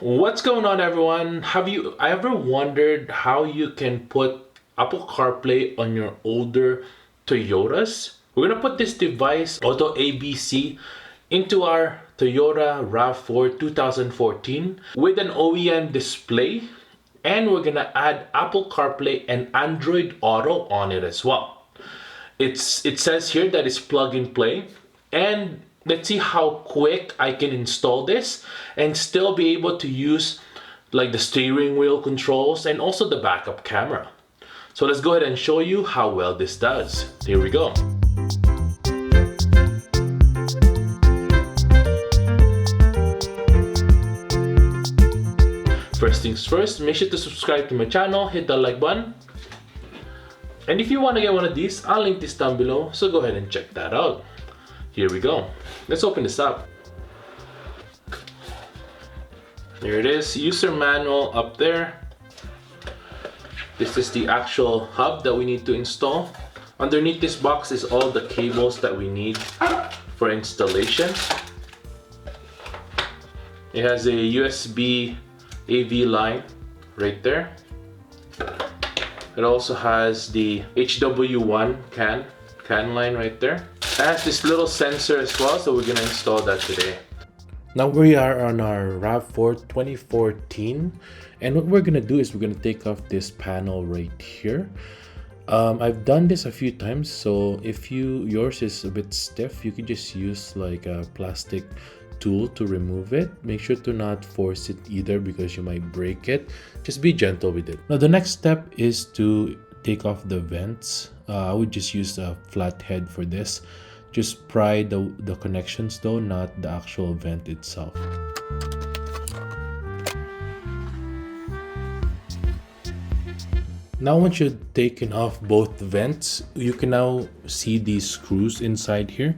What's going on, everyone? Have you ever wondered how you can put Apple CarPlay on your older Toyotas? We're gonna put this device, autoabc, into our Toyota RAV4 2014 with an OEM display, and we're gonna add Apple CarPlay and Android Auto on it as well. It says here that it's plug and play, and let's see how quick I can install this and still be able to use like the steering wheel controls and also the backup camera. So let's go ahead and show you how well this does. Here we go. First things first, make sure to subscribe to my channel, hit the like button. And if you want to get one of these, I'll link this down below, so go ahead and check that out. Here we go. Let's open this up. Here it is, user manual up there. This is the actual hub that we need to install. Underneath this box is all the cables that we need for installation. It has a USB AV line right there. It also has the HW1 CAN line right there. It has this little sensor as well, so we're gonna install that today. Now we are on our RAV4 2014, and what we're gonna do is we're gonna take off this panel right here. I've done this a few times, so if yours is a bit stiff, you can just use like a plastic tool to remove it. Make sure to not force it either because you might break it. Just be gentle with it. Now the next step is to take off the vents. I would just use a flat head for this. Just pry the connections though, not the actual vent itself. Now once you've taken off both vents, you can now see these screws inside here,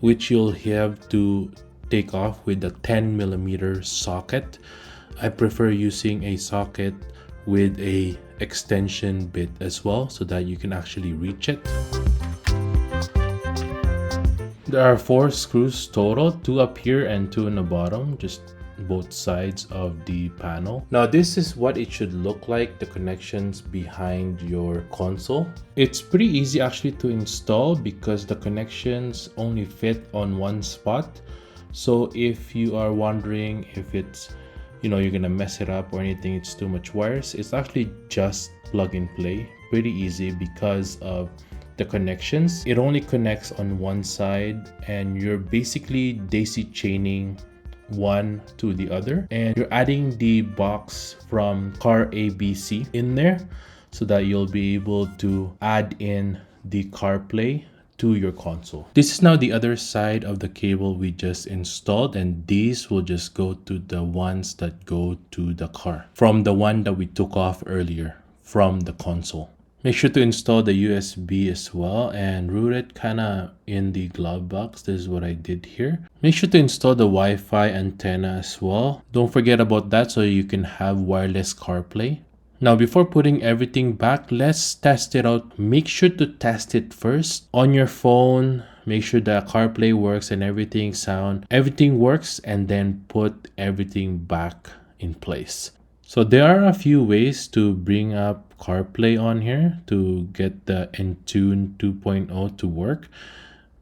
which you'll have to take off with a 10mm socket. I prefer using a socket with a extension bit as well so that you can actually reach it. There are 4 screws total, 2 up here and 2 in the bottom, just both sides of the panel. Now this is what it should look like, the connections behind your console. It's pretty easy actually to install because the connections only fit on one spot. So if you are wondering if it's, you're gonna mess it up or anything, it's too much wires, it's actually just plug and play. Pretty easy because of the connections. It only connects on one side and you're basically daisy chaining one to the other, and you're adding the box from CarABC in there so that you'll be able to add in the CarPlay to your console. This is now the other side of the cable we just installed, and these will just go to the ones that go to the car from the one that we took off earlier from the console. Make sure to install the USB as well and root it kinda in the glove box. This is what I did here. Make sure to install the Wi-Fi antenna as well. Don't forget about that so you can have wireless CarPlay. Now before putting everything back, let's test it out. Make sure to test it first on your phone. Make sure that CarPlay works and everything works, and then put everything back in place. So there are a few ways to bring up CarPlay on here to get the Entune 2.0 to work.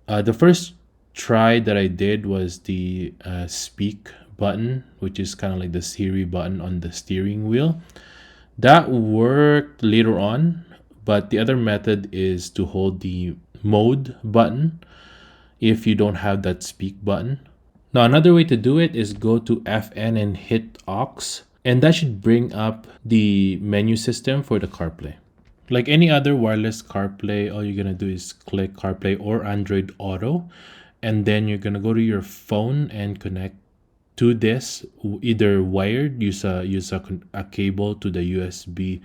The first try that I did was the speak button, which is kind of like the Siri button on the steering wheel. That worked later on, but the other method is to hold the mode button if you don't have that speak button. Now another way to do it is go to FN and hit aux, and that should bring up the menu system for the CarPlay. Like any other wireless CarPlay, all you're gonna do is click CarPlay or Android Auto, and then you're gonna go to your phone and connect to this, either wired, use a cable to the USB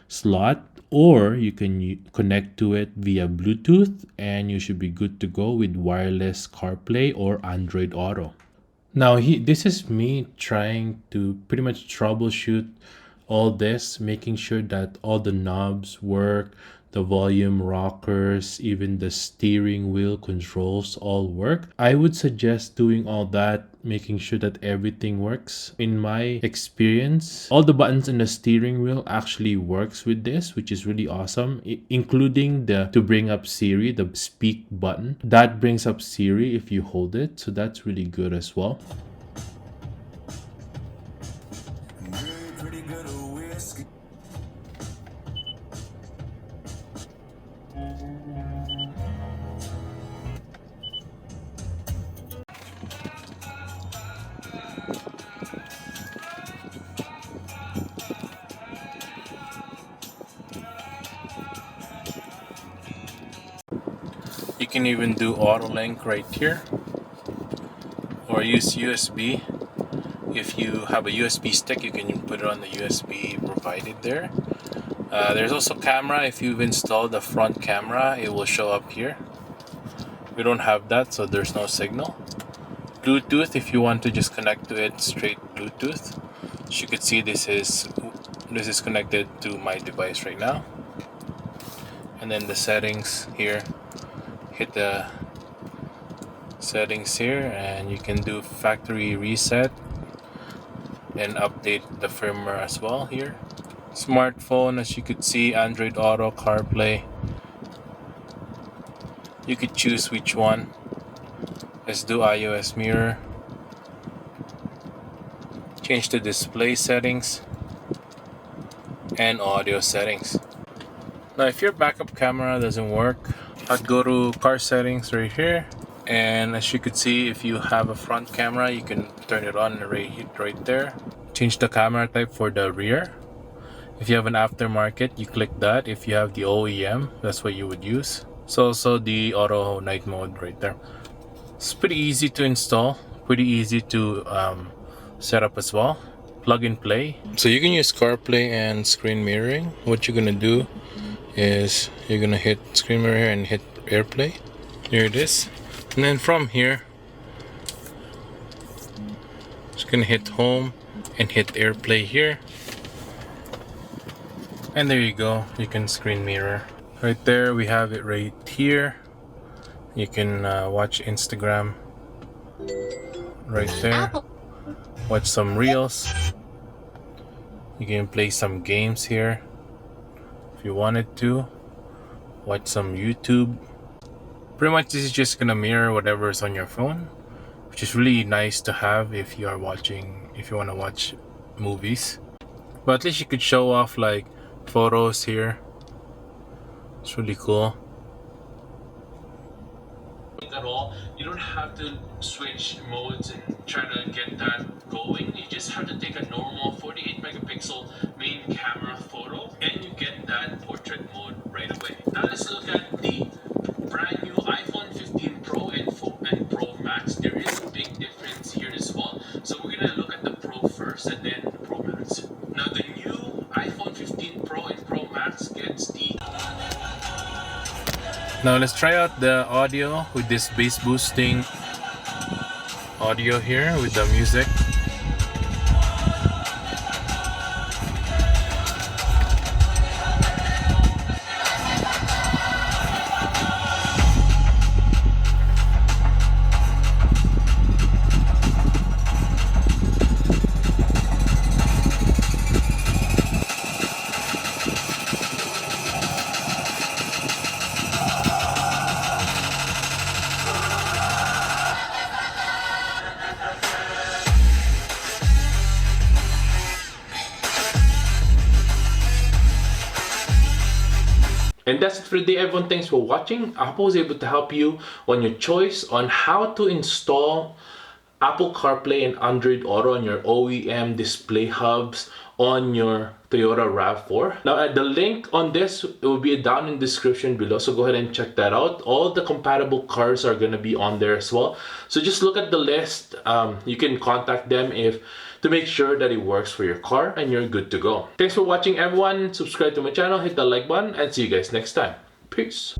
slot, or you can connect to it via Bluetooth, and you should be good to go with wireless CarPlay or Android Auto. Now this is me trying to pretty much troubleshoot all this, making sure that all the knobs work, the volume rockers, even the steering wheel controls all work. I would suggest doing all that, making sure that everything works. In my experience, all the buttons in the steering wheel actually works with this, which is really awesome, including the to bring up Siri, the speak button. That brings up Siri if you hold it, so that's really good as well. You can even do auto link right here, or use USB. If you have a USB stick, you can put it on the USB provided there. There's also camera. If you've installed the front camera, it will show up here. We don't have that, so there's no signal. Bluetooth, if you want to just connect to it straight Bluetooth. As you can see, this is connected to my device right now. And then the settings here, hit the settings here, and you can do factory reset and update the firmware as well here. Smartphone, as you could see, Android Auto, CarPlay. You could choose which one. Let's do iOS mirror. Change the display settings and audio settings. Now if your backup camera doesn't work, I'd go to car settings right here, and as you could see, if you have a front camera, you can turn it on right there. Change the camera type for the rear. If you have an aftermarket, you click that. If you have the OEM, that's what you would use. It's also the auto night mode right there. It's pretty easy to install, pretty easy to set up as well. Plug and play. So you can use CarPlay and screen mirroring. What you're gonna do is you're gonna hit screen mirror and hit AirPlay. Here it is. And then from here, just gonna hit home and hit AirPlay here. And there you go, you can screen mirror. Right there, we have it right here. You can watch Instagram right there. Watch some reels. You can play some games here if you wanted to. Watch some YouTube. Pretty much this is just gonna mirror whatever is on your phone, which is really nice to have if you want to watch movies. But at least you could show off like photos here. It's really cool. At all, you don't have to switch modes and try to get that going. You just have to take a normal 48 megapixel main camera photo and you get that portrait mode right away. Now let's look at the brand new iPhone 15 Pro and Pro Max. There is a big difference here as well. So we're gonna look at the Pro first and then the Pro Max. Now the new iPhone 15 Pro and Pro Max gets the... Now let's try out the audio with this bass boosting audio here with the music. And that's it for today, everyone. Thanks for watching. I hope I was able to help you on your choice on how to install Apple CarPlay and Android Auto on your OEM display hubs on your Toyota RAV4. Now, the link on this will be down in the description below, so go ahead and check that out. All the compatible cars are going to be on there as well. So just look at the list. You can contact them to make sure that it works for your car and you're good to go. Thanks for watching, everyone. Subscribe to my channel, hit the like button, and see you guys next time. Peace.